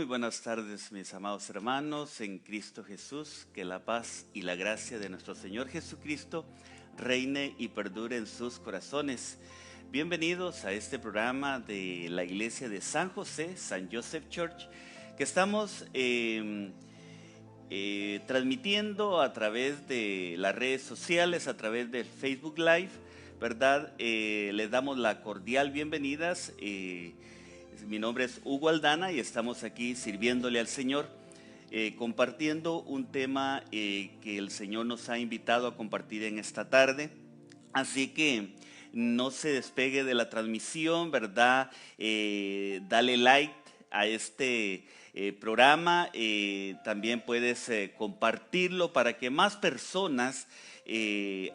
Muy buenas tardes, mis amados hermanos en Cristo Jesús. Que la paz y la gracia de nuestro Señor Jesucristo reine y perdure en sus corazones. Bienvenidos a este programa de la Iglesia de San José, San Joseph Church, que estamos transmitiendo a través de las redes sociales, a través del Facebook Live, ¿verdad? Les damos la cordial bienvenidas. Mi nombre es Hugo Aldana y estamos aquí sirviéndole al Señor, compartiendo un tema que el Señor nos ha invitado a compartir en esta tarde. Así que no se despegue de la transmisión, ¿verdad? Dale like a este programa. También puedes compartirlo para que más personas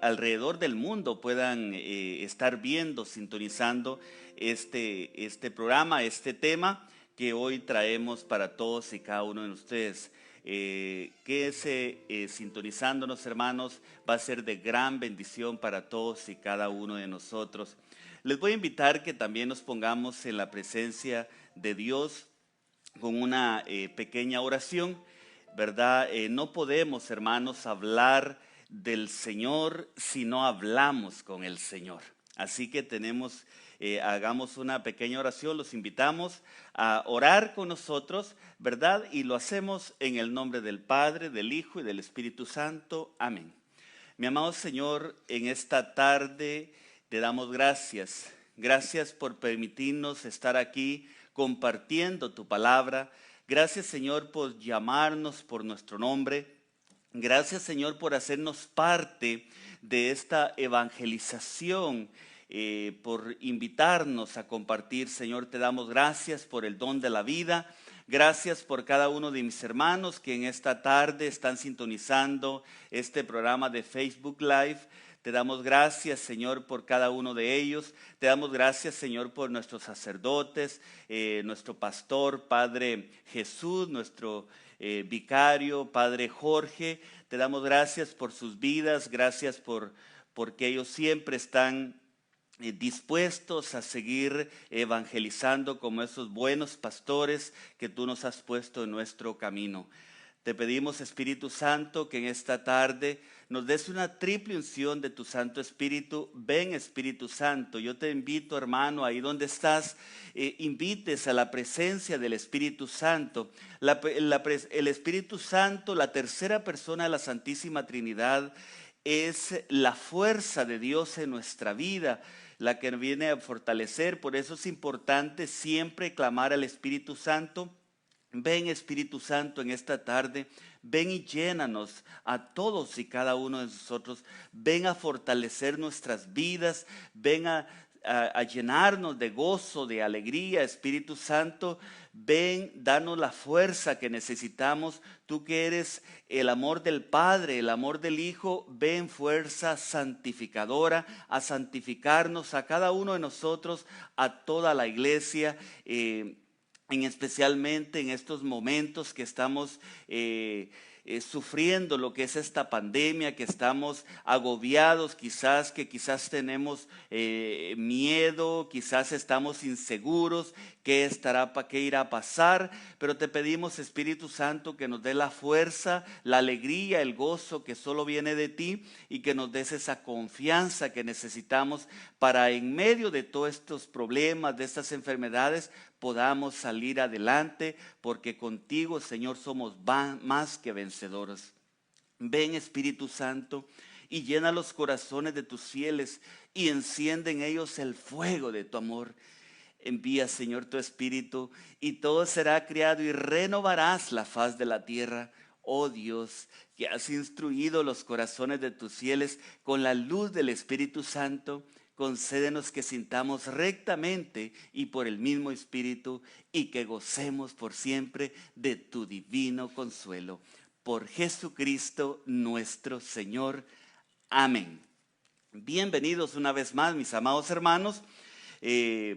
alrededor del mundo puedan estar viendo, sintonizando este programa, este tema que hoy traemos para todos y cada uno de ustedes. Quédese sintonizándonos, hermanos, va a ser de gran bendición para todos y cada uno de nosotros. Les voy a invitar que también nos pongamos en la presencia de Dios con una pequeña oración, ¿verdad? No podemos, hermanos, hablar del Señor si no hablamos con el Señor. Así que hagamos una pequeña oración, los invitamos a orar con nosotros, ¿verdad? Y lo hacemos en el nombre del Padre, del Hijo y del Espíritu Santo. Amén. Mi amado Señor, en esta tarde te damos gracias. Gracias por permitirnos estar aquí compartiendo tu palabra. Gracias, Señor, por llamarnos por nuestro nombre. Gracias, Señor, por hacernos parte de esta evangelización, por invitarnos a compartir. Señor, te damos gracias por el don de la vida. Gracias por cada uno de mis hermanos que en esta tarde están sintonizando este programa de Facebook Live. Te damos gracias, Señor, por cada uno de ellos. Te damos gracias, Señor, por nuestros sacerdotes, nuestro pastor, Padre Jesús, nuestro vicario, Padre Jorge. Te damos gracias por sus vidas, gracias porque ellos siempre están dispuestos a seguir evangelizando como esos buenos pastores que tú nos has puesto en nuestro camino. Te pedimos, Espíritu Santo, que en esta tarde nos des una triple unción de tu Santo Espíritu. Ven, Espíritu Santo, yo te invito, hermano, ahí donde estás, invites a la presencia del Espíritu Santo. El Espíritu Santo, la tercera persona de la Santísima Trinidad, es la fuerza de Dios en nuestra vida, la que viene a fortalecer. Por eso es importante siempre clamar al Espíritu Santo. Ven, Espíritu Santo, en esta tarde, ven y llénanos a todos y cada uno de nosotros. Ven a fortalecer nuestras vidas, ven a llenarnos de gozo, de alegría. Espíritu Santo, ven, danos la fuerza que necesitamos. Tú que eres el amor del Padre, el amor del Hijo, ven fuerza santificadora a santificarnos a cada uno de nosotros, a toda la iglesia, especialmente en estos momentos que estamos sufriendo lo que es esta pandemia, que estamos agobiados, quizás tenemos miedo, quizás estamos inseguros, qué irá a pasar, pero te pedimos, Espíritu Santo, que nos dé la fuerza, la alegría, el gozo que solo viene de ti, y que nos des esa confianza que necesitamos para, en medio de todos estos problemas, de estas enfermedades, podamos salir adelante, porque contigo, Señor, somos más que vencedores. Ven, Espíritu Santo, y llena los corazones de tus fieles y enciende en ellos el fuego de tu amor. Envía, Señor, tu Espíritu y todo será creado y renovarás la faz de la tierra. Oh Dios, que has instruido los corazones de tus fieles con la luz del Espíritu Santo, concédenos que sintamos rectamente y por el mismo Espíritu, y que gocemos por siempre de tu divino consuelo. Por Jesucristo nuestro Señor. Amén. Bienvenidos una vez más, mis amados hermanos.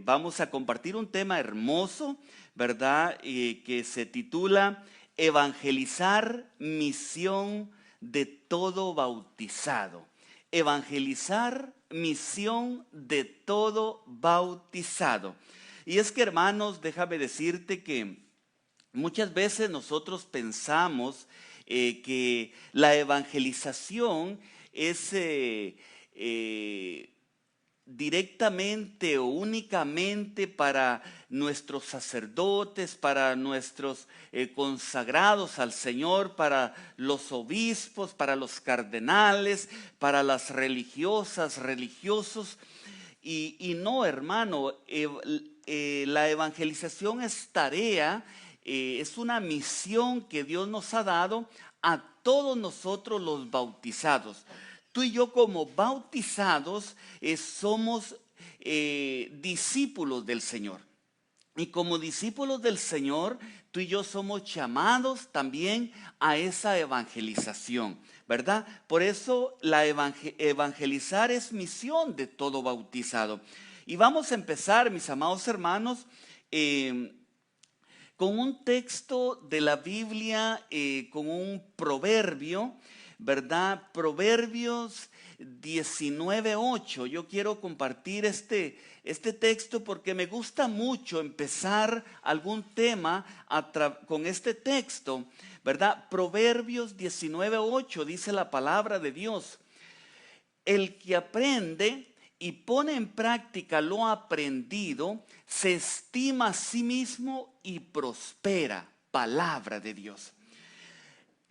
Vamos a compartir un tema hermoso, ¿verdad? Que se titula Evangelizar, misión de todo bautizado. Evangelizar, misión de todo bautizado. Y es que, hermanos, déjame decirte que Muchas veces nosotros pensamos que la evangelización es directamente o únicamente para nuestros sacerdotes, para nuestros consagrados al Señor, para los obispos, para los cardenales, para las religiosas, religiosos. Y no, hermano, la evangelización es tarea, es una misión que Dios nos ha dado a todos nosotros los bautizados. Tú y yo como bautizados somos discípulos del Señor. Y como discípulos del Señor, tú y yo somos llamados también a esa evangelización, ¿verdad? Por eso evangelizar es misión de todo bautizado. Y vamos a empezar, mis amados hermanos, con un texto de la Biblia, con un proverbio, ¿verdad? Proverbios 19:8. Yo quiero compartir este texto porque me gusta mucho empezar algún tema con este texto, ¿verdad? Proverbios 19:8 dice la palabra de Dios: el que aprende y pone en práctica lo aprendido, se estima a sí mismo y prospera. Palabra de Dios.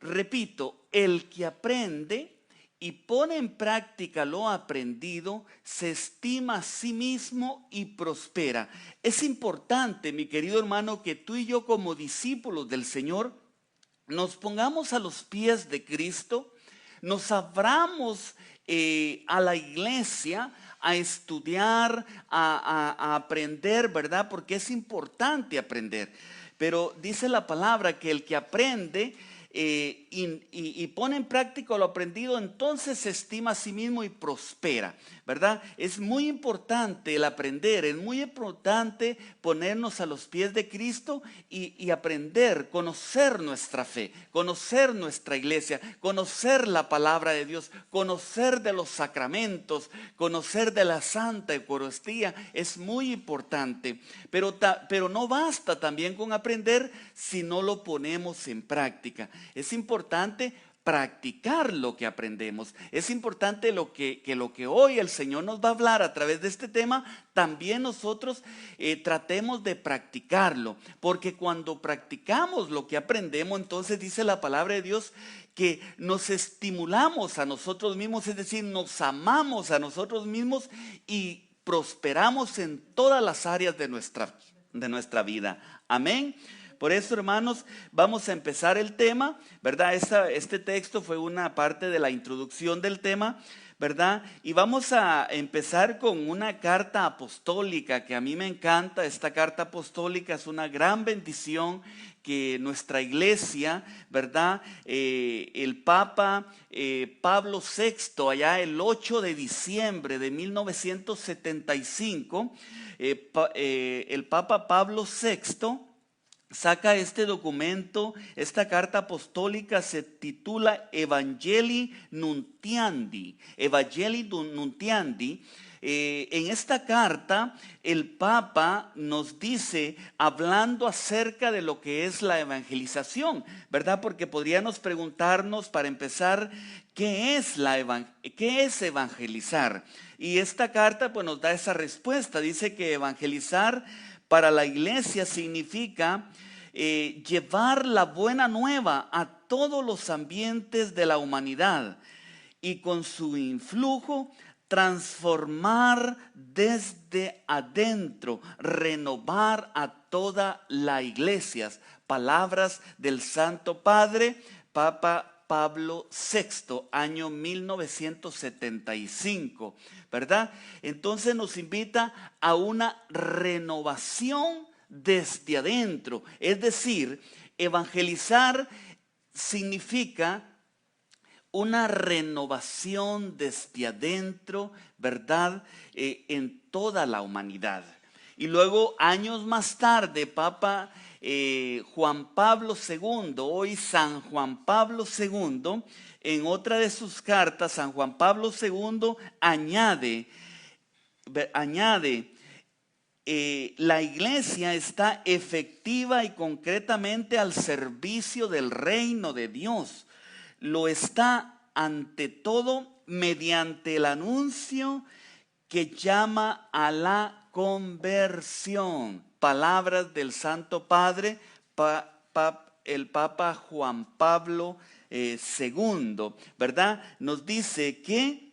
Repito, el que aprende y pone en práctica lo aprendido, se estima a sí mismo y prospera. Es importante, mi querido hermano, que tú y yo como discípulos del Señor nos pongamos a los pies de Cristo, nos abramos a la iglesia, a estudiar, a aprender, ¿verdad? Porque es importante aprender. Pero dice la palabra que el que aprende y pone en práctica lo aprendido, entonces se estima a sí mismo y prospera, ¿verdad? Es muy importante el aprender, es muy importante ponernos a los pies de Cristo y aprender, conocer nuestra fe, conocer nuestra iglesia, conocer la palabra de Dios, conocer de los sacramentos, conocer de la Santa Eucaristía. Es muy importante, pero no basta también con aprender si no lo ponemos en práctica. Es importante practicar lo que aprendemos. Es importante que lo que hoy el Señor nos va a hablar a través de este tema, también nosotros tratemos de practicarlo. Porque cuando practicamos lo que aprendemos, entonces dice la palabra de Dios que nos estimulamos a nosotros mismos, es decir, nos amamos a nosotros mismos y prosperamos en todas las áreas de nuestra vida. Amén. Por eso, hermanos, vamos a empezar el tema, ¿verdad? Este texto fue una parte de la introducción del tema, ¿verdad? Y vamos a empezar con una carta apostólica que a mí me encanta. Esta carta apostólica es una gran bendición que nuestra iglesia, ¿verdad? El Papa Pablo VI, allá el 8 de diciembre de 1975, el Papa Pablo VI saca este documento. Esta carta apostólica se titula Evangelii Nuntiandi. Evangelii Nuntiandi. En esta carta el Papa nos dice, hablando acerca de lo que es la evangelización, ¿verdad? Porque podríamos preguntarnos para empezar, ¿qué es evangelizar? Y esta carta pues nos da esa respuesta. Dice que evangelizar para la iglesia significa llevar la buena nueva a todos los ambientes de la humanidad y con su influjo transformar desde adentro, renovar a toda la iglesia. Palabras del Santo Padre, Papa Pablo VI, año 1975, ¿verdad? Entonces nos invita a una renovación desde adentro. Es decir, evangelizar significa una renovación desde adentro, ¿verdad? En toda la humanidad. Y luego, años más tarde, Papa Juan Pablo II, hoy San Juan Pablo II, en otra de sus cartas, San Juan Pablo II añade la iglesia está efectiva y concretamente al servicio del reino de Dios. Lo está ante todo mediante el anuncio que llama a la conversión. Palabras del Santo Padre, el Papa Juan Pablo II, ¿verdad? Nos dice que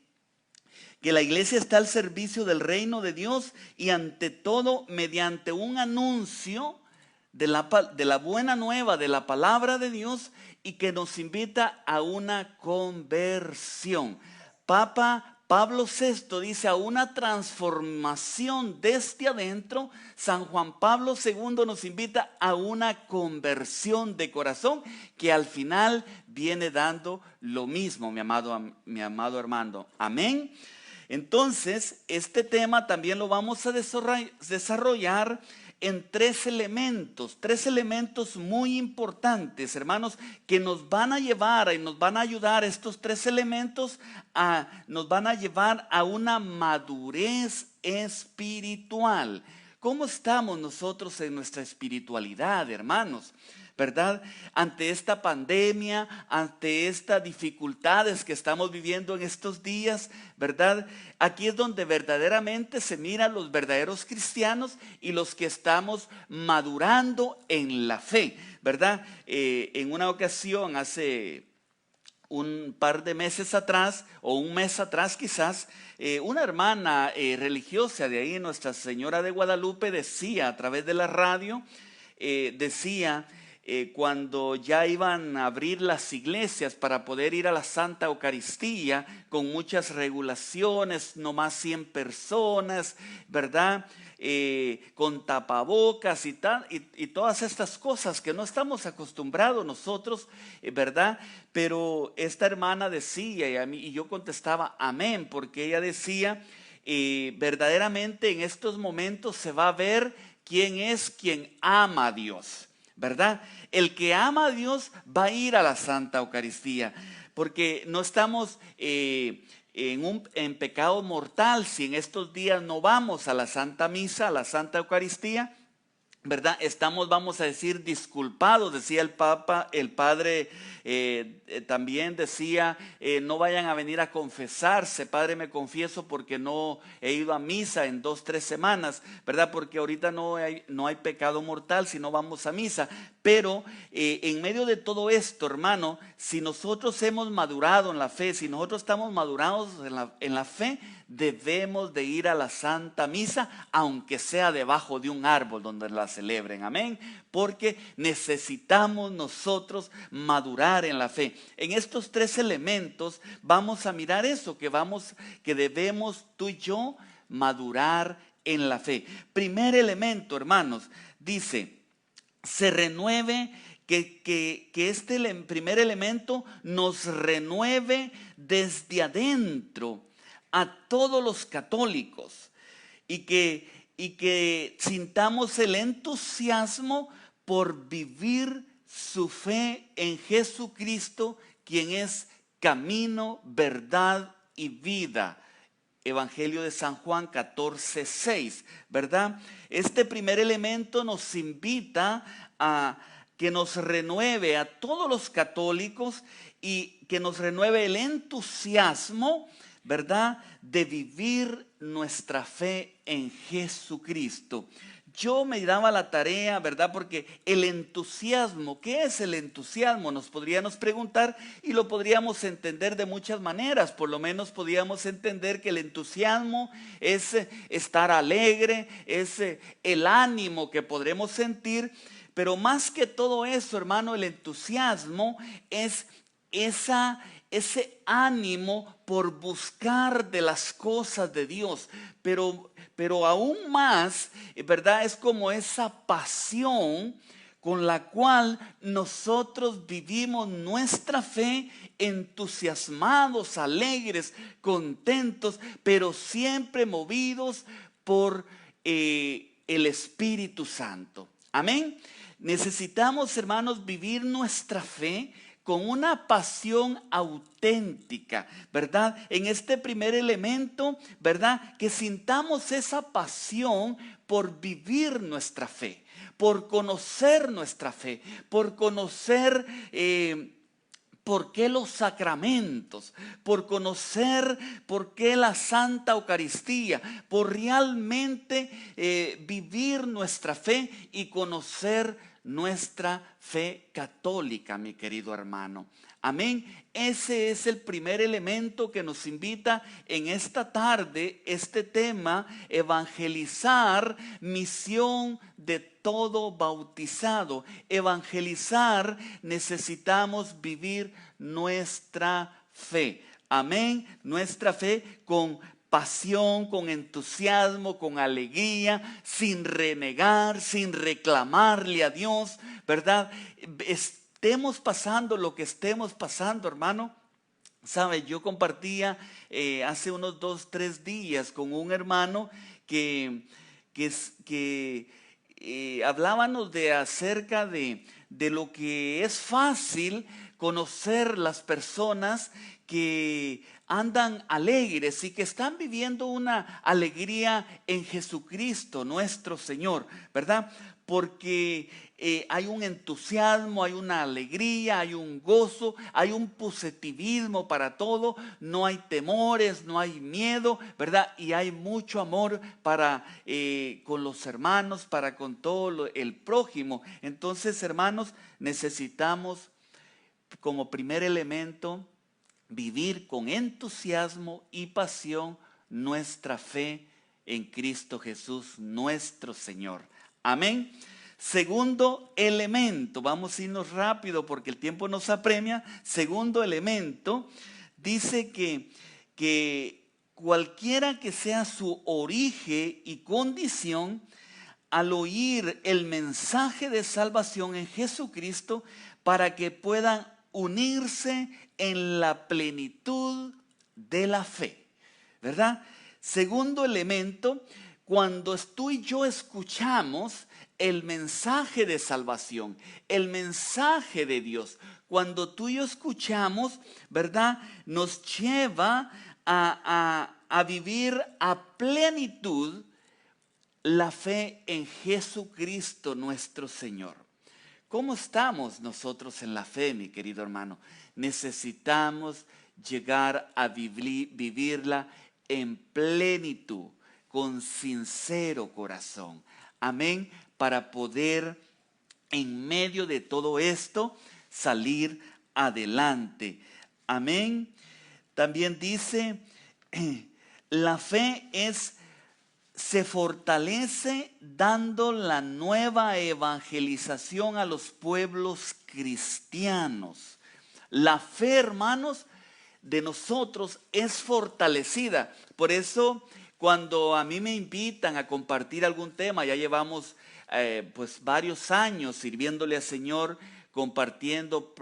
la iglesia está al servicio del reino de Dios y ante todo mediante un anuncio de la buena nueva, de la palabra de Dios, y que nos invita a una conversión. Papa Pablo VI dice a una transformación desde adentro. San Juan Pablo II nos invita a una conversión de corazón que al final viene dando lo mismo, mi amado hermano. Amén. Entonces, este tema también lo vamos a desarrollar en tres elementos muy importantes, hermanos, que nos van a llevar y nos van a ayudar. Estos tres elementos nos van a llevar a una madurez espiritual. ¿Cómo estamos nosotros en nuestra espiritualidad, hermanos? ¿Verdad? Ante esta pandemia, ante estas dificultades que estamos viviendo en estos días, ¿verdad? Aquí es donde verdaderamente se miran los verdaderos cristianos y los que estamos madurando en la fe, ¿verdad? En una ocasión, hace un par de meses atrás, o un mes atrás quizás, una hermana religiosa de ahí, Nuestra Señora de Guadalupe, decía a través de la radio, cuando ya iban a abrir las iglesias para poder ir a la Santa Eucaristía con muchas regulaciones, no más 100 personas, ¿verdad? Con tapabocas y todas estas cosas que no estamos acostumbrados nosotros, ¿verdad? Pero esta hermana decía, y yo contestaba amén, porque ella decía, verdaderamente en estos momentos se va a ver quién es quien ama a Dios, ¿verdad? El que ama a Dios va a ir a la Santa Eucaristía, porque no estamos en pecado mortal si en estos días no vamos a la Santa Misa, a la Santa Eucaristía, ¿verdad? Estamos, vamos a decir, disculpados, decía el Papa. El Padre también decía, no vayan a venir a confesarse. Padre, me confieso porque no he ido a misa en 2-3 semanas, ¿verdad? Porque ahorita no hay pecado mortal si no vamos a misa. Pero en medio de todo esto, hermano, si nosotros hemos madurado en la fe, si nosotros estamos madurados en la fe, debemos de ir a la Santa Misa, aunque sea debajo de un árbol donde la celebren, amén, porque necesitamos nosotros madurar en la fe. En estos tres elementos vamos a mirar eso, que debemos tú y yo madurar en la fe. Primer elemento, hermanos, dice, se renueve, que este primer elemento nos renueve desde adentro a todos los católicos y que sintamos el entusiasmo por vivir su fe en Jesucristo, quien es camino, verdad y vida. Evangelio de San Juan 14:6, ¿verdad? Este primer elemento nos invita a que nos renueve a todos los católicos y que nos renueve el entusiasmo, ¿verdad?, de vivir nuestra fe en Jesucristo. Yo me daba la tarea, ¿verdad? Porque el entusiasmo, ¿qué es el entusiasmo? Nos podríamos preguntar y lo podríamos entender de muchas maneras. Por lo menos podríamos entender que el entusiasmo es estar alegre, es el ánimo que podremos sentir. Pero más que todo eso, hermano, el entusiasmo es ese ánimo por buscar de las cosas de Dios, pero aún más, ¿verdad? Es como esa pasión con la cual nosotros vivimos nuestra fe, entusiasmados, alegres, contentos, pero siempre movidos por el Espíritu Santo. Amén. Necesitamos, hermanos, vivir nuestra fe con una pasión auténtica, ¿verdad? En este primer elemento, ¿verdad? Que sintamos esa pasión por vivir nuestra fe, por conocer nuestra fe, por conocer por qué los sacramentos, por conocer por qué la Santa Eucaristía, por realmente vivir nuestra fe y conocer nuestra fe católica, mi querido hermano. Amén. Ese es el primer elemento que nos invita en esta tarde, este tema, evangelizar, misión de todo bautizado. Evangelizar, necesitamos vivir nuestra fe. Amén. Nuestra fe con pasión, con entusiasmo, con alegría, sin renegar, sin reclamarle a Dios, ¿verdad? Estemos pasando lo que estemos pasando, hermano. ¿Sabe? Yo compartía hace unos 2, 3 días con un hermano que hablábamos acerca de lo que es fácil conocer las personas que andan alegres y que están viviendo una alegría en Jesucristo nuestro Señor, ¿verdad? Porque hay un entusiasmo, hay una alegría, hay un gozo, hay un positivismo para todo, no hay temores, no hay miedo, ¿verdad? Y hay mucho amor para con los hermanos, para con todo el prójimo. Entonces, hermanos, necesitamos como primer elemento vivir con entusiasmo y pasión nuestra fe en Cristo Jesús, nuestro Señor. Amén. Segundo elemento, vamos a irnos rápido porque el tiempo nos apremia. Segundo elemento, dice que cualquiera que sea su origen y condición, al oír el mensaje de salvación en Jesucristo, para que puedan unirse en la plenitud de la fe, ¿verdad? Segundo elemento, cuando tú y yo escuchamos el mensaje de salvación, el mensaje de Dios, cuando tú y yo escuchamos, ¿verdad? Nos lleva a vivir a plenitud la fe en Jesucristo nuestro Señor. ¿Cómo estamos nosotros en la fe, mi querido hermano? Necesitamos llegar a vivirla en plenitud, con sincero corazón. Amén. Para poder, en medio de todo esto, salir adelante. Amén. También dice, la fe se fortalece dando la nueva evangelización a los pueblos cristianos. La fe, hermanos, de nosotros es fortalecida. Por eso, cuando a mí me invitan a compartir algún tema, ya llevamos pues varios años sirviéndole al Señor, compartiendo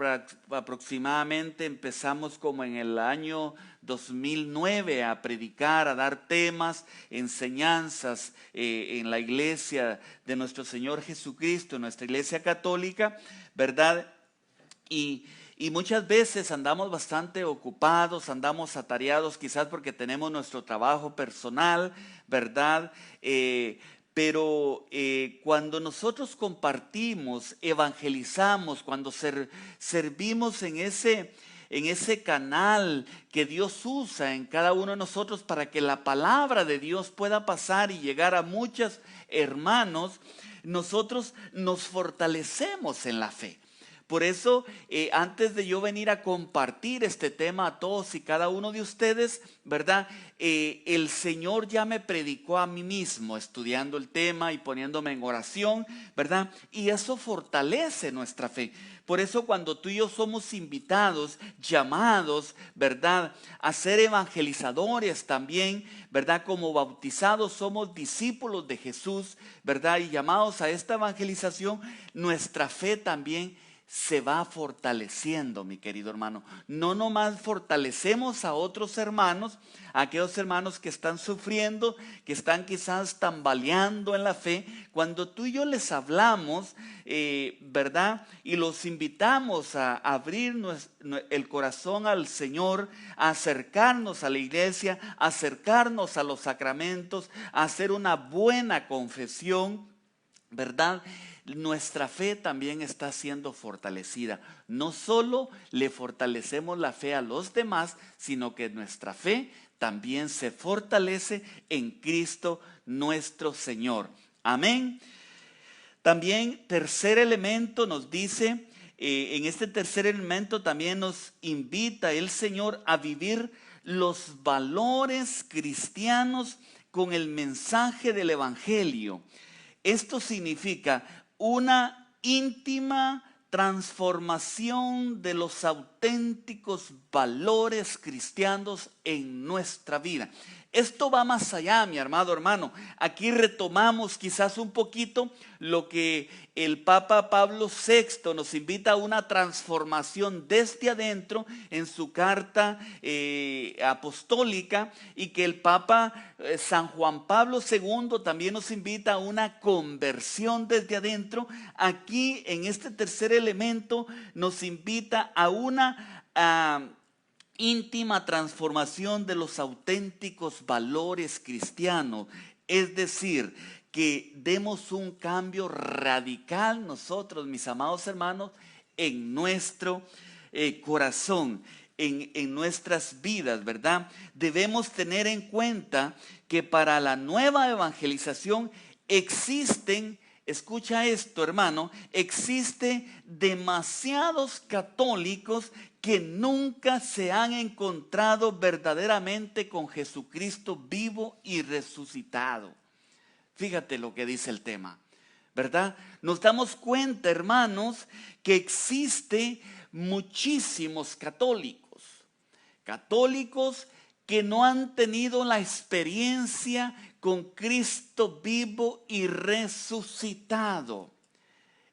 aproximadamente, empezamos como en el año 2009 a predicar, a dar temas, enseñanzas en la iglesia de nuestro Señor Jesucristo, nuestra iglesia católica, ¿verdad? Y muchas veces andamos bastante ocupados, andamos atareados, quizás porque tenemos nuestro trabajo personal, ¿verdad? Pero cuando nosotros compartimos, evangelizamos, cuando servimos en ese canal que Dios usa en cada uno de nosotros para que la palabra de Dios pueda pasar y llegar a muchos hermanos, nosotros nos fortalecemos en la fe. Por eso, antes de yo venir a compartir este tema a todos y cada uno de ustedes, ¿verdad? El Señor ya me predicó a mí mismo estudiando el tema y poniéndome en oración, ¿verdad? Y eso fortalece nuestra fe. Por eso cuando tú y yo somos invitados, llamados, ¿verdad? A ser evangelizadores también, ¿verdad? Como bautizados somos discípulos de Jesús, ¿verdad? Y llamados a esta evangelización, nuestra fe también se va fortaleciendo, mi querido hermano. No nomás fortalecemos a otros hermanos, a aquellos hermanos que están sufriendo, que están quizás tambaleando en la fe. Cuando tú y yo les hablamos, ¿verdad? Y los invitamos a abrir el corazón al Señor, a acercarnos a la iglesia, a acercarnos a los sacramentos, a hacer una buena confesión, ¿verdad? Nuestra fe también está siendo fortalecida. No solo le fortalecemos la fe a los demás, sino que nuestra fe también se fortalece en Cristo nuestro Señor. Amén. También tercer elemento nos dice, en este tercer elemento también nos invita el Señor a vivir los valores cristianos con el mensaje del Evangelio. Esto significa una íntima transformación de los auténticos valores cristianos en nuestra vida. Esto va más allá, mi amado hermano. Aquí retomamos quizás un poquito lo que el Papa Pablo VI nos invita a una transformación desde adentro en su carta apostólica, y que el Papa San Juan Pablo II también nos invita a una conversión desde adentro. Aquí en este tercer elemento nos invita a una íntima transformación de los auténticos valores cristianos, es decir, que demos un cambio radical nosotros, mis amados hermanos, en nuestro corazón, en nuestras vidas, ¿verdad? Debemos tener en cuenta que para la nueva evangelización existen, escucha esto, hermano, existen demasiados católicos que nunca se han encontrado verdaderamente con Jesucristo vivo y resucitado. Fíjate lo que dice el tema, ¿verdad? Nos damos cuenta, hermanos, que existe muchísimos católicos que no han tenido la experiencia con Cristo vivo y resucitado.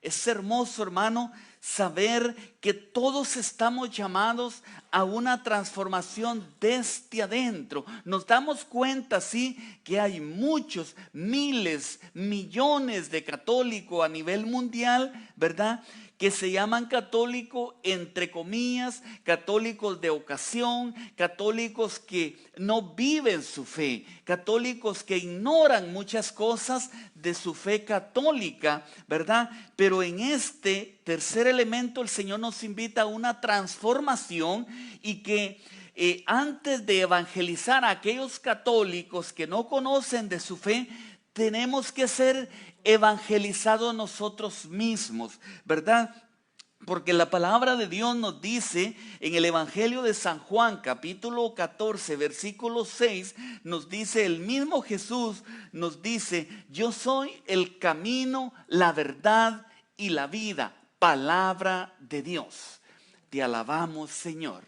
Es hermoso, hermano, saber que todos estamos llamados a una transformación desde adentro. Nos damos cuenta, sí, que hay muchos, miles, millones de católicos a nivel mundial, ¿verdad?, que se llaman católicos, entre comillas, católicos de ocasión, católicos que no viven su fe, católicos que ignoran muchas cosas de su fe católica, ¿verdad? Pero en este tercer elemento el Señor nos invita a una transformación, y que antes de evangelizar a aquellos católicos que no conocen de su fe, tenemos que ser evangelizados nosotros mismos, ¿verdad? Porque la palabra de Dios nos dice en el Evangelio de San Juan, capítulo 14, versículo 6, nos dice, el mismo Jesús nos dice: yo soy el camino, la verdad y la vida. Palabra de Dios. Te alabamos, Señor.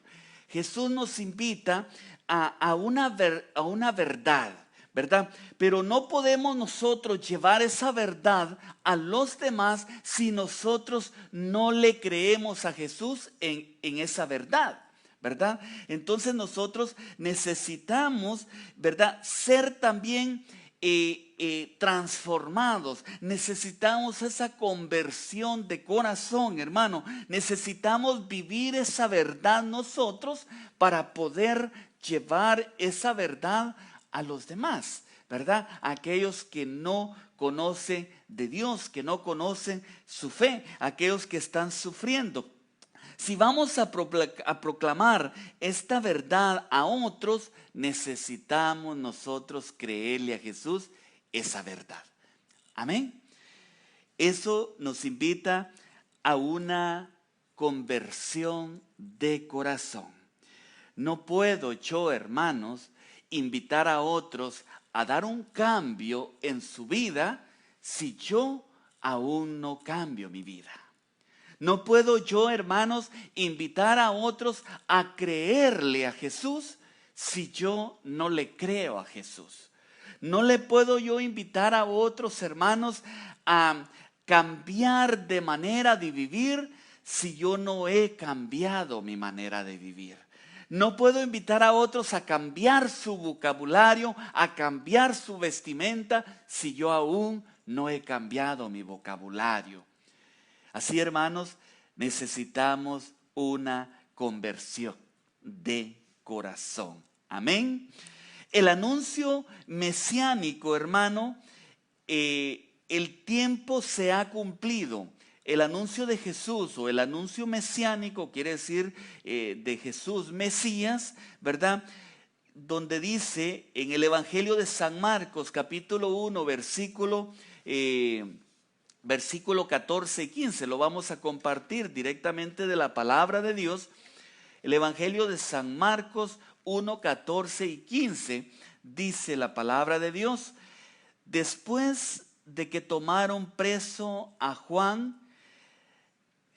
Jesús nos invita a una verdad, ¿verdad? Pero no podemos nosotros llevar esa verdad a los demás si nosotros no le creemos a Jesús en esa verdad, ¿verdad? Entonces nosotros necesitamos, ¿verdad?, ser también transformados. Necesitamos esa conversión de corazón, hermano. Necesitamos vivir esa verdad nosotros para poder llevar esa verdad a los demás, ¿verdad? Aquellos que no conocen de Dios, que no conocen su fe, aquellos que están sufriendo. Si vamos a proclamar esta verdad a otros, necesitamos nosotros creerle a Jesús esa verdad. Amén. Eso nos invita a una conversión de corazón. No puedo yo, hermanos, invitar a otros a dar un cambio en su vida si yo aún no cambio mi vida. No puedo yo, hermanos, invitar a otros a creerle a Jesús si yo no le creo a Jesús. No le puedo yo invitar a otros hermanos a cambiar de manera de vivir si yo no he cambiado mi manera de vivir. No puedo invitar a otros a cambiar su vocabulario, a cambiar su vestimenta, si yo aún no he cambiado mi vocabulario. Así, hermanos, necesitamos una conversión de corazón. Amén. El anuncio mesiánico, hermano, el tiempo se ha cumplido. El anuncio de Jesús o el anuncio mesiánico quiere decir de Jesús Mesías, ¿verdad? Donde dice en el Evangelio de San Marcos, capítulo 1, versículo 14 y 15, lo vamos a compartir directamente de la palabra de Dios. El Evangelio de San Marcos 1, 14 y 15 dice la palabra de Dios: después de que tomaron preso a Juan,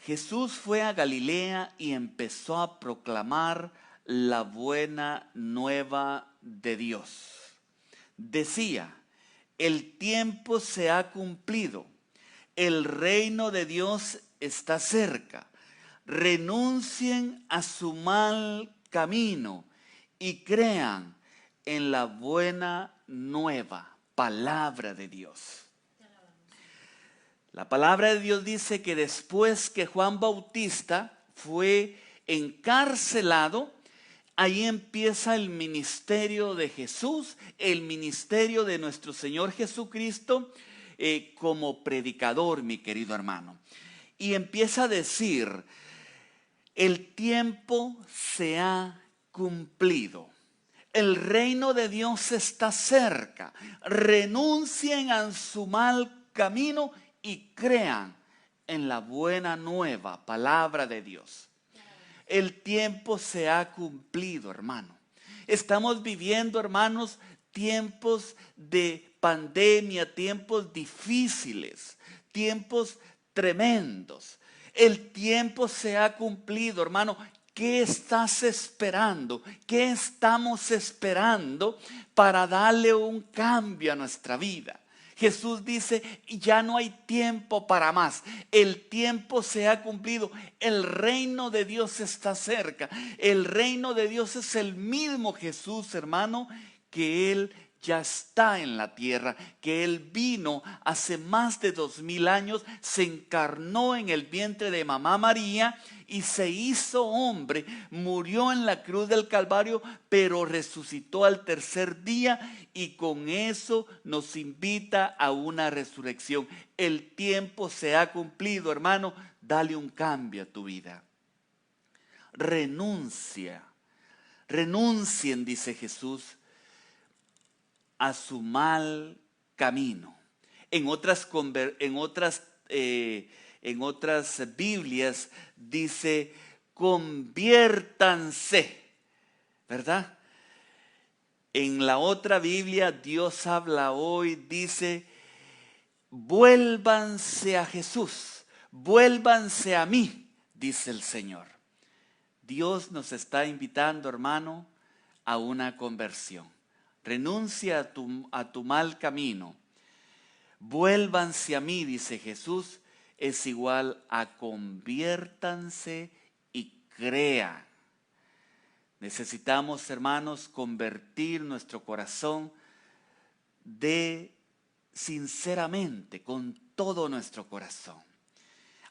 Jesús fue a Galilea y empezó a proclamar la buena nueva de Dios. Decía: el tiempo se ha cumplido, el reino de Dios está cerca. Renuncien a su mal camino y crean en la buena nueva palabra de Dios. La palabra de Dios dice que después que Juan Bautista fue encarcelado, ahí empieza el ministerio de Jesús, el ministerio de nuestro Señor Jesucristo como predicador, mi querido hermano. Y empieza a decir: el tiempo se ha cumplido. El reino de Dios está cerca. Renuncien a su mal camino y crean en la buena nueva palabra de Dios. El tiempo se ha cumplido, hermano. Estamos viviendo, hermanos, tiempos de pandemia, tiempos difíciles, tiempos tremendos. El tiempo se ha cumplido, hermano. ¿Qué estás esperando? ¿Qué estamos esperando para darle un cambio a nuestra vida? Jesús dice: ya no hay tiempo para más. El tiempo se ha cumplido. El reino de Dios está cerca. El reino de Dios es el mismo Jesús, hermano, que Él ya está en la tierra, que Él vino hace más de 2000 años, se encarnó en el vientre de mamá María y se hizo hombre, murió en la cruz del Calvario, pero resucitó al tercer día y con eso nos invita a una resurrección. El tiempo se ha cumplido, hermano. Dale un cambio a tu vida. Renuncien, dice Jesús, a su mal camino. En otras Biblias dice: conviértanse, ¿verdad? En la otra Biblia, Dios habla hoy, dice: vuélvanse a Jesús, vuélvanse a mí, dice el Señor. Dios nos está invitando, hermano, a una conversión. Renuncia a tu mal camino. Vuélvanse a mí, dice Jesús, es igual a conviértanse y crean. Necesitamos, hermanos, convertir nuestro corazón sinceramente, con todo nuestro corazón.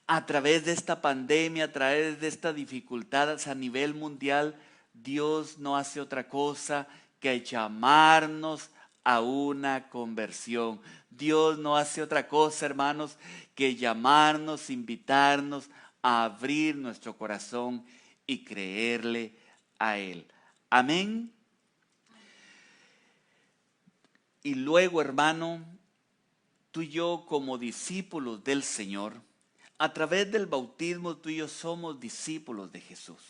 A través de esta pandemia, a través de estas dificultades a nivel mundial, Dios no hace otra cosa que llamarnos a una conversión. Dios no hace otra cosa, hermanos, que llamarnos, invitarnos a abrir nuestro corazón y creerle a Él. Amén. Y luego, hermano, tú y yo como discípulos del Señor, a través del bautismo tú y yo somos discípulos de Jesús.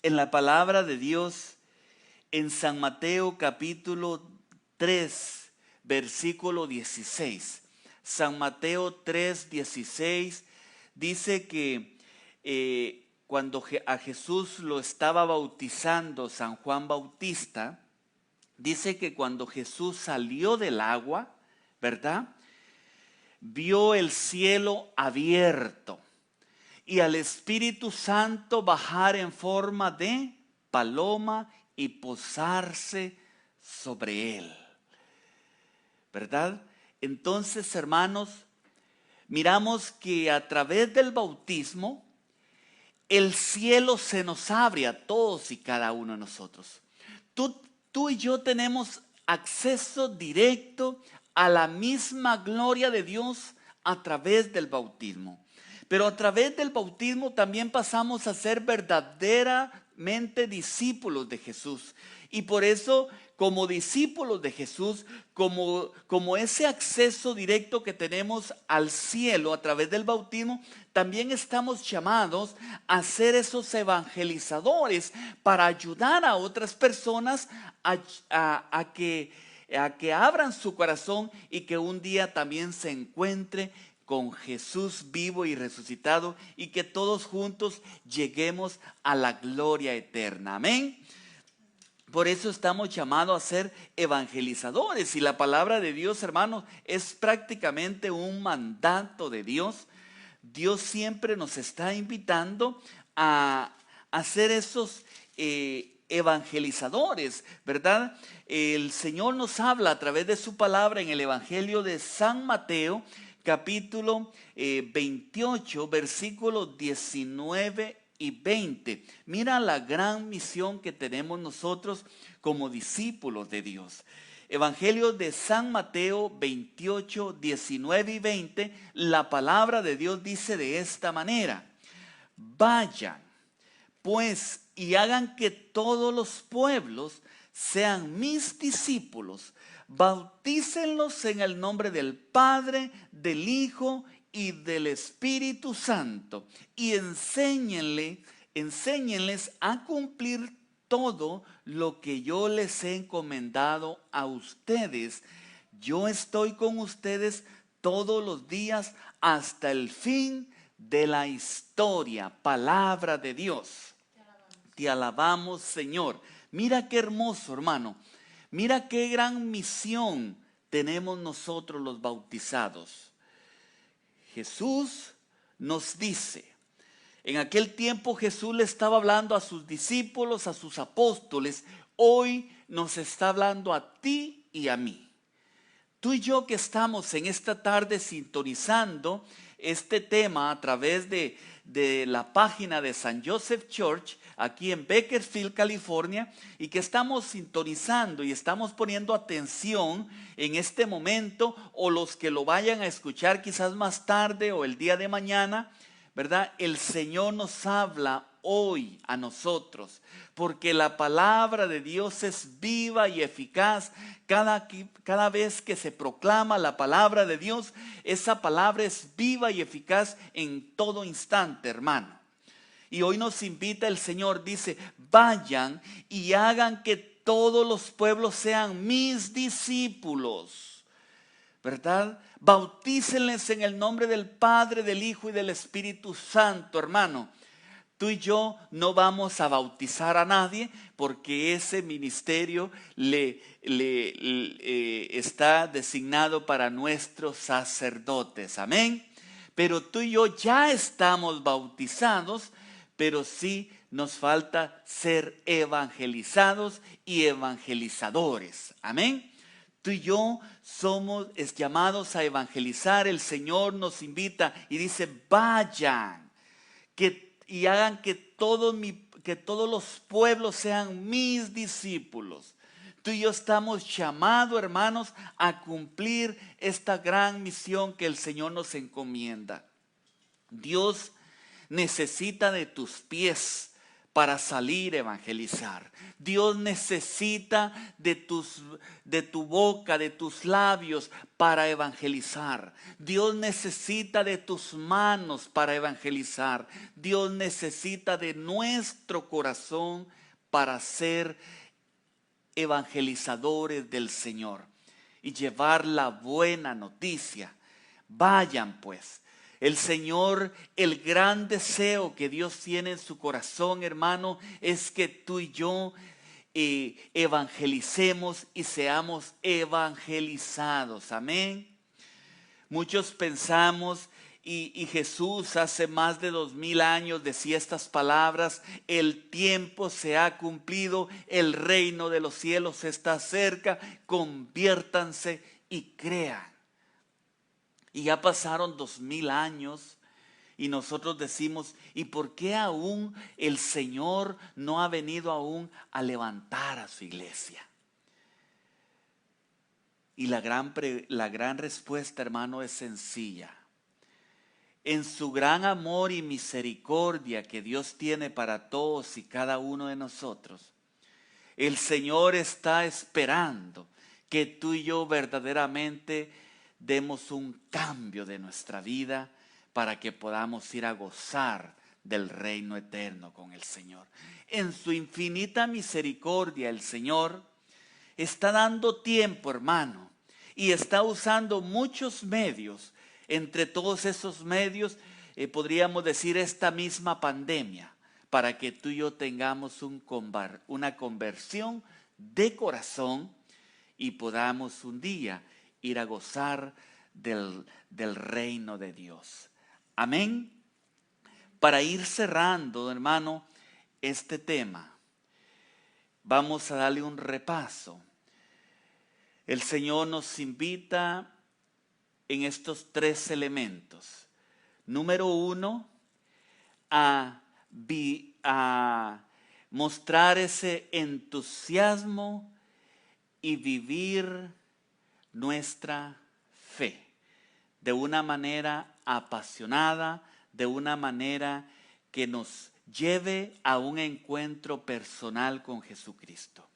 En la palabra de Dios, en San Mateo capítulo 3, versículo 16. San Mateo 3, 16 dice que cuando a Jesús lo estaba bautizando San Juan Bautista, dice que cuando Jesús salió del agua, ¿verdad?, vio el cielo abierto y al Espíritu Santo bajar en forma de paloma y posarse sobre él. ¿Verdad? Entonces, hermanos, miramos que a través del bautismo el cielo se nos abre a todos y cada uno de nosotros. Tú y yo tenemos acceso directo a la misma gloria de Dios a través del bautismo. Pero a través del bautismo también pasamos a ser verdaderamente discípulos de Jesús. Y por eso, como discípulos de Jesús, como ese acceso directo que tenemos al cielo a través del bautismo, también estamos llamados a ser esos evangelizadores para ayudar a otras personas a que abran su corazón y que un día también se encuentre con Jesús vivo y resucitado y que todos juntos lleguemos a la gloria eterna. Amén. Por eso estamos llamados a ser evangelizadores y la palabra de Dios, hermanos, es prácticamente un mandato de Dios. Dios siempre nos está invitando a ser esos evangelizadores, ¿verdad? El Señor nos habla a través de su palabra en el Evangelio de San Mateo, capítulo 28, versículos 19 y 20. Mira la gran misión que tenemos nosotros como discípulos de Dios. Evangelio de San Mateo 28, 19 y 20, la palabra de Dios dice de esta manera: vayan, pues, y hagan que todos los pueblos sean mis discípulos, bautícenlos en el nombre del Padre, del Hijo y del Espíritu Santo, y enséñenles a cumplir todo lo que yo les he encomendado a ustedes. Yo estoy con ustedes todos los días hasta el fin de la historia. Palabra de Dios. Te alabamos, Señor. Mira qué hermoso, hermano. Mira qué gran misión tenemos nosotros los bautizados. Jesús nos dice, en aquel tiempo Jesús le estaba hablando a sus discípulos, a sus apóstoles. Hoy nos está hablando a ti y a mí. Tú y yo que estamos en esta tarde sintonizando este tema a través de la página de San Joseph Church, aquí en Bakersfield, California, y que estamos sintonizando y estamos poniendo atención en este momento, o los que lo vayan a escuchar quizás más tarde o el día de mañana, ¿verdad? El Señor nos habla hoy a nosotros, porque la palabra de Dios es viva y eficaz. Cada vez que se proclama la palabra de Dios, esa palabra es viva y eficaz en todo instante, hermano. Y hoy nos invita el Señor, dice, vayan y hagan que todos los pueblos sean mis discípulos, ¿verdad? Bautícenles en el nombre del Padre, del Hijo y del Espíritu Santo, hermano. Tú y yo no vamos a bautizar a nadie porque ese ministerio está designado para nuestros sacerdotes. Amén. Pero tú y yo ya estamos bautizados, pero sí nos falta ser evangelizados y evangelizadores. Amén. Tú y yo somos llamados a evangelizar. El Señor nos invita y dice, vayan y hagan que todos los pueblos sean mis discípulos. Tú y yo estamos llamados, hermanos, a cumplir esta gran misión que el Señor nos encomienda. Dios necesita de tus pies para salir a evangelizar. Dios necesita de tu boca, de tus labios para evangelizar. Dios necesita de tus manos para evangelizar. Dios necesita de nuestro corazón para ser evangelizadores del Señor y llevar la buena noticia. Vayan pues. El Señor, el gran deseo que Dios tiene en su corazón, hermano, es que tú y yo evangelicemos y seamos evangelizados. Amén. Muchos pensamos y Jesús hace más de 2000 años decía estas palabras: el tiempo se ha cumplido, el reino de los cielos está cerca, conviértanse y crean. Y ya pasaron 2000 años y nosotros decimos: ¿y por qué aún el Señor no ha venido aún a levantar a su iglesia? Y la gran respuesta, hermano, es sencilla. En su gran amor y misericordia que Dios tiene para todos y cada uno de nosotros, el Señor está esperando que tú y yo verdaderamente demos un cambio de nuestra vida para que podamos ir a gozar del reino eterno con el Señor. En su infinita misericordia, el Señor está dando tiempo, hermano, y está usando muchos medios. Entre todos esos medios, podríamos decir esta misma pandemia, para que tú y yo tengamos una conversión de corazón y podamos un día ir a gozar del reino de Dios. Amén. Para ir cerrando, hermano, este tema, vamos a darle un repaso. El Señor nos invita en estos 3 elementos. Número 1, a mostrar ese entusiasmo y vivir nuestra fe de una manera apasionada, de una manera que nos lleve a un encuentro personal con Jesucristo.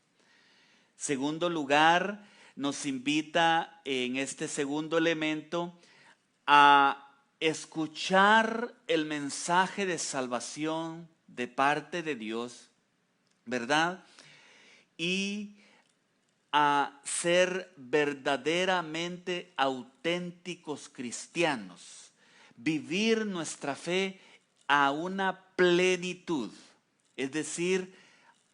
Segundo lugar, nos invita en este segundo elemento a escuchar el mensaje de salvación de parte de Dios, ¿verdad? Y a ser verdaderamente auténticos cristianos, vivir nuestra fe a una plenitud, es decir,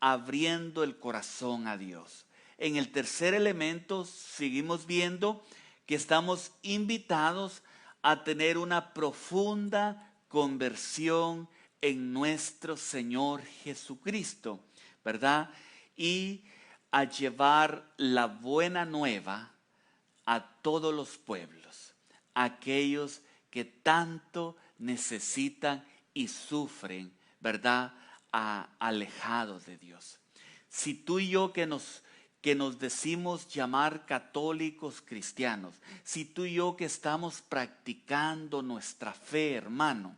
abriendo el corazón a Dios. En el tercer elemento seguimos viendo que estamos invitados a tener una profunda conversión en nuestro Señor Jesucristo, ¿verdad? Y a llevar la buena nueva a todos los pueblos, aquellos que tanto necesitan y sufren, ¿verdad? Alejados de Dios. Si tú y yo que nos decimos llamar católicos cristianos, si tú y yo que estamos practicando nuestra fe, hermano,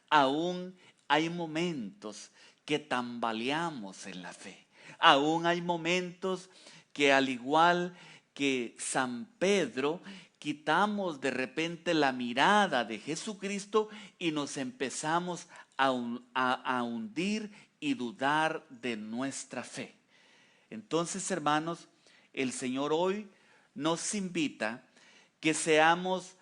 aún hay momentos que tambaleamos en la fe. Aún hay momentos que, al igual que San Pedro, quitamos de repente la mirada de Jesucristo y nos empezamos a hundir y dudar de nuestra fe. Entonces, hermanos, el Señor hoy nos invita que seamos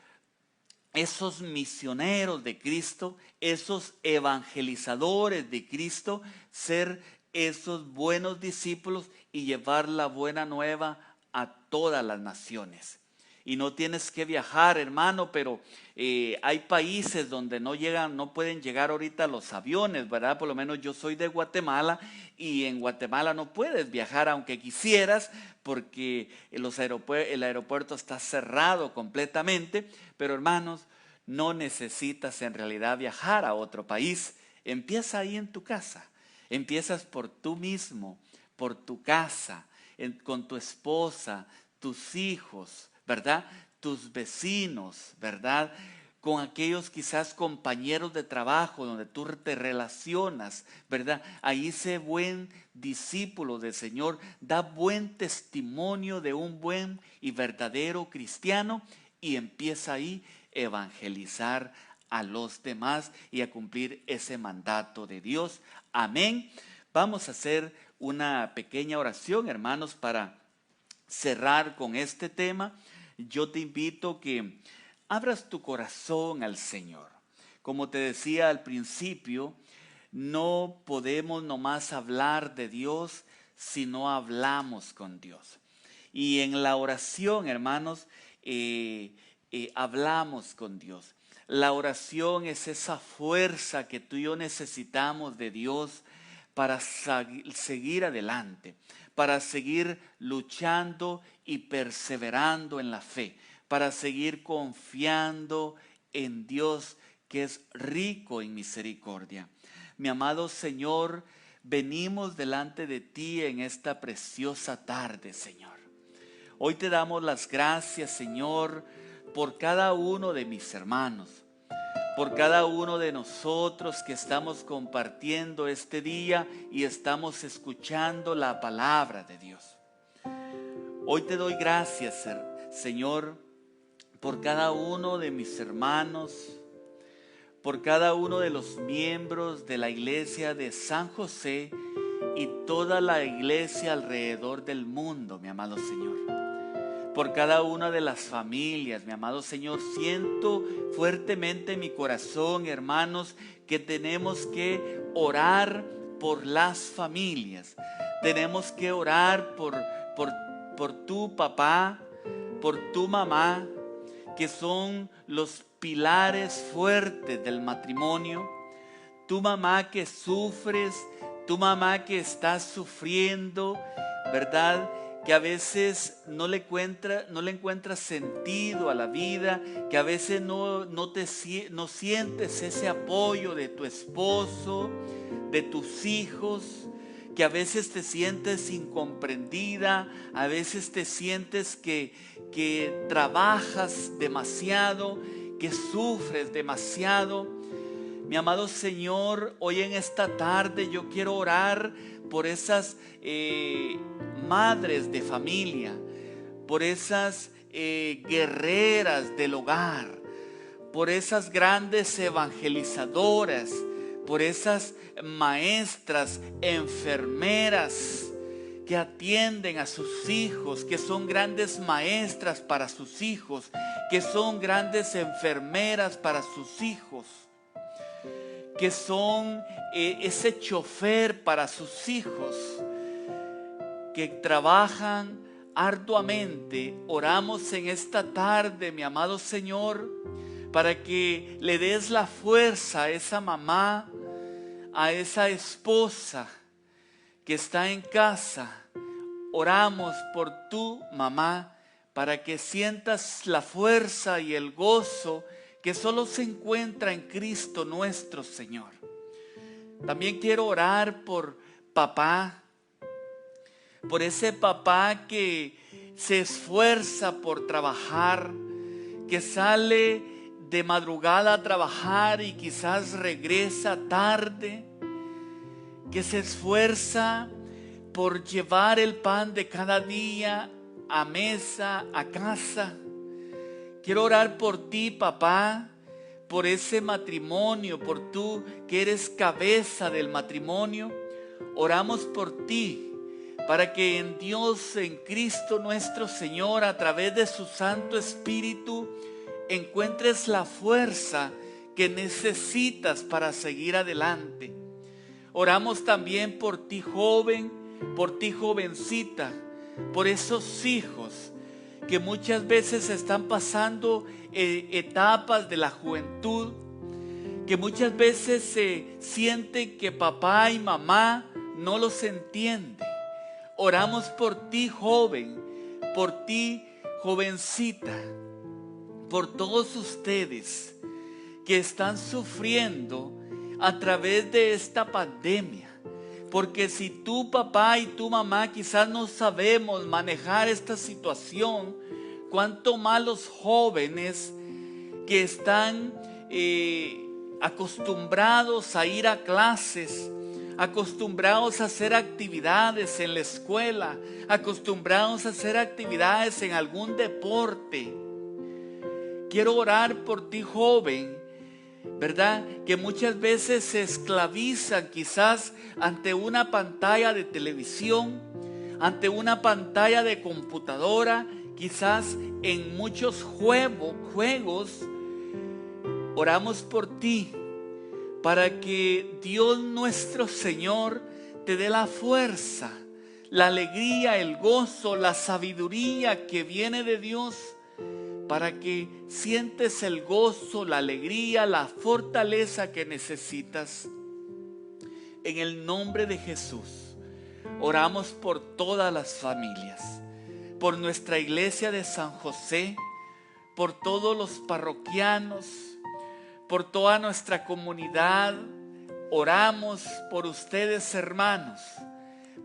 esos misioneros de Cristo, esos evangelizadores de Cristo, ser esos buenos discípulos y llevar la buena nueva a todas las naciones. Y no tienes que viajar, hermano, pero hay países donde no pueden llegar ahorita los aviones, ¿verdad? Por lo menos yo soy de Guatemala y en Guatemala no puedes viajar aunque quisieras porque el aeropuerto está cerrado completamente. Pero, hermanos, no necesitas en realidad viajar a otro país. Empieza ahí en tu casa. Empiezas por tú mismo, por tu casa, con tu esposa, tus hijos, ¿verdad? Tus vecinos, ¿verdad? Con aquellos quizás compañeros de trabajo donde tú te relacionas, ¿verdad? Ahí sé buen discípulo del Señor, da buen testimonio de un buen y verdadero cristiano y empieza ahí a evangelizar a los demás y a cumplir ese mandato de Dios. Amén. Vamos a hacer una pequeña oración, hermanos, para cerrar con este tema. Yo te invito que abras tu corazón al Señor. Como te decía al principio, no podemos nomás hablar de Dios si no hablamos con Dios. Y en la oración, hermanos, hablamos con Dios. La oración es esa fuerza que tú y yo necesitamos de Dios para seguir adelante, para seguir luchando y perseverando en la fe, para seguir confiando en Dios que es rico en misericordia. Mi amado Señor, venimos delante de ti en esta preciosa tarde, Señor. Hoy te damos las gracias, Señor, por cada uno de mis hermanos, por cada uno de nosotros que estamos compartiendo este día y estamos escuchando la palabra de Dios. Hoy te doy gracias, Señor, por cada uno de mis hermanos, por cada uno de los miembros de la iglesia de San José y toda la iglesia alrededor del mundo, mi amado Señor. Por cada una de las familias, mi amado Señor, siento fuertemente en mi corazón, hermanos, que tenemos que orar por las familias. Tenemos que orar por tu papá, por tu mamá, que son los pilares fuertes del matrimonio. Tu mamá que sufres, tu mamá que estás sufriendo, ¿verdad?, que a veces no le encuentras sentido a la vida, que a veces no sientes ese apoyo de tu esposo, de tus hijos, que a veces te sientes incomprendida, a veces te sientes que trabajas demasiado, que sufres demasiado. Mi amado Señor, hoy en esta tarde yo quiero orar por esas madres de familia, por esas guerreras del hogar, por esas grandes evangelizadoras, por esas maestras, enfermeras que atienden a sus hijos, que son grandes maestras para sus hijos, que son grandes enfermeras para sus hijos, que son ese chofer para sus hijos, que trabajan arduamente. Oramos en esta tarde, mi amado Señor, para que le des la fuerza a esa mamá, a esa esposa que está en casa. Oramos por tu mamá para que sientas la fuerza y el gozo que solo se encuentra en Cristo nuestro Señor. También quiero orar por papá, por ese papá que se esfuerza por trabajar, que sale de madrugada a trabajar y quizás regresa tarde, que se esfuerza por llevar el pan de cada día a mesa, a casa. Quiero orar por ti, papá, por ese matrimonio, por tú que eres cabeza del matrimonio. Oramos por ti, para que en Dios, en Cristo nuestro Señor, a través de su Santo Espíritu, encuentres la fuerza que necesitas para seguir adelante. Oramos también por ti, joven, por ti, jovencita, por esos hijos que muchas veces están pasando etapas de la juventud, que muchas veces se sienten que papá y mamá no los entienden. Oramos por ti, joven, por ti, jovencita, por todos ustedes que están sufriendo a través de esta pandemia. Porque si tu papá y tu mamá quizás no sabemos manejar esta situación, cuánto más los jóvenes que están acostumbrados a ir a clases, acostumbrados a hacer actividades en la escuela, acostumbrados a hacer actividades en algún deporte. Quiero orar por ti, joven, ¿verdad? Que muchas veces se esclavizan quizás ante una pantalla de televisión, ante una pantalla de computadora, quizás en muchos juegos. Oramos por ti para que Dios nuestro Señor te dé la fuerza, la alegría, el gozo, la sabiduría que viene de Dios para que sientes el gozo, la alegría, la fortaleza que necesitas. En el nombre de Jesús, oramos por todas las familias, por nuestra iglesia de San José, por todos los parroquianos, por toda nuestra comunidad. Oramos por ustedes, hermanos,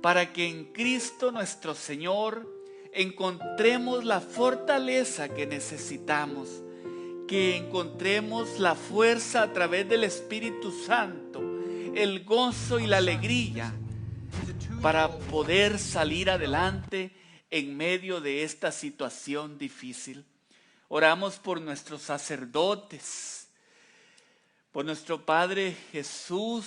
para que en Cristo nuestro Señor encontremos la fortaleza que necesitamos, que encontremos la fuerza a través del Espíritu Santo, el gozo y la alegría para poder salir adelante en medio de esta situación difícil. Oramos por nuestros sacerdotes, por nuestro Padre Jesús,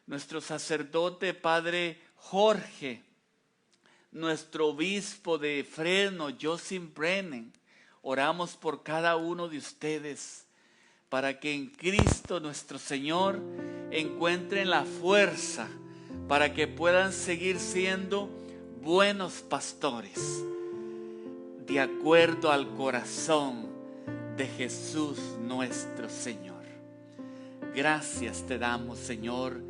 nuestro sacerdote Padre Jorge, nuestro obispo de Fresno, Joseph Brennan. Oramos por cada uno de ustedes para que en Cristo nuestro Señor encuentren la fuerza para que puedan seguir siendo buenos pastores de acuerdo al corazón de Jesús nuestro Señor. Gracias te damos, Señor,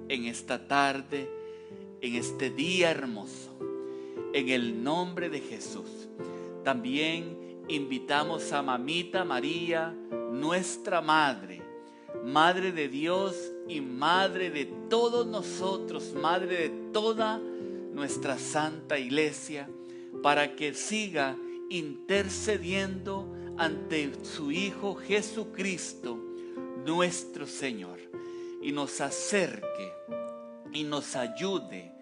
en esta tarde, en este día hermoso, en el nombre de Jesús. También invitamos a Mamita María, nuestra Madre, Madre de Dios y Madre de todos nosotros, Madre de toda nuestra Santa Iglesia, para que siga intercediendo ante su Hijo Jesucristo, nuestro Señor, y nos acerque y nos ayude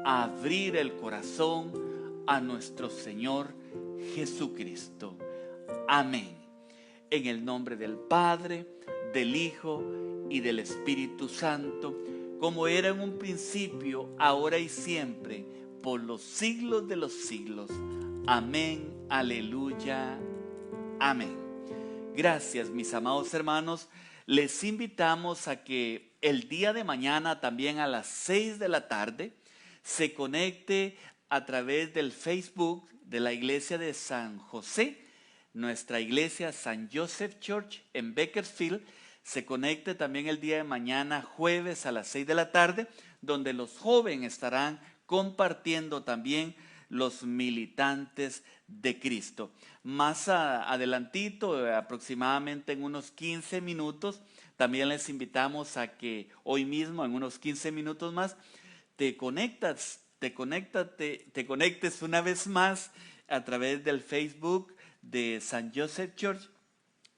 a abrir el corazón a nuestro Señor Jesucristo. Amén. En el nombre del Padre, del Hijo y del Espíritu Santo, como era en un principio, ahora y siempre, por los siglos de los siglos. Amén, aleluya, amén. Gracias, mis amados hermanos. Les invitamos a que el día de mañana, también a las 6 de la tarde, se conecte a través del Facebook de la iglesia de San José, nuestra iglesia San Joseph Church en Bakersfield. Se conecte también el día de mañana, jueves, a las 6 de la tarde, donde los jóvenes estarán compartiendo también los militantes de Cristo. Más adelantito, aproximadamente en unos 15 minutos, también les invitamos a que hoy mismo, en unos 15 minutos más, te conectes una vez más a través del Facebook de San Joseph Church,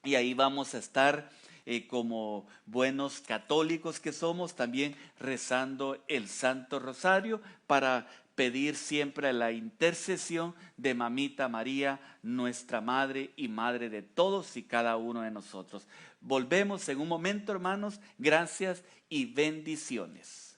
y ahí vamos a estar como buenos católicos que somos, también rezando el Santo Rosario para pedir siempre la intercesión de Mamita María, nuestra Madre y Madre de todos y cada uno de nosotros. Volvemos en un momento, hermanos. Gracias y bendiciones.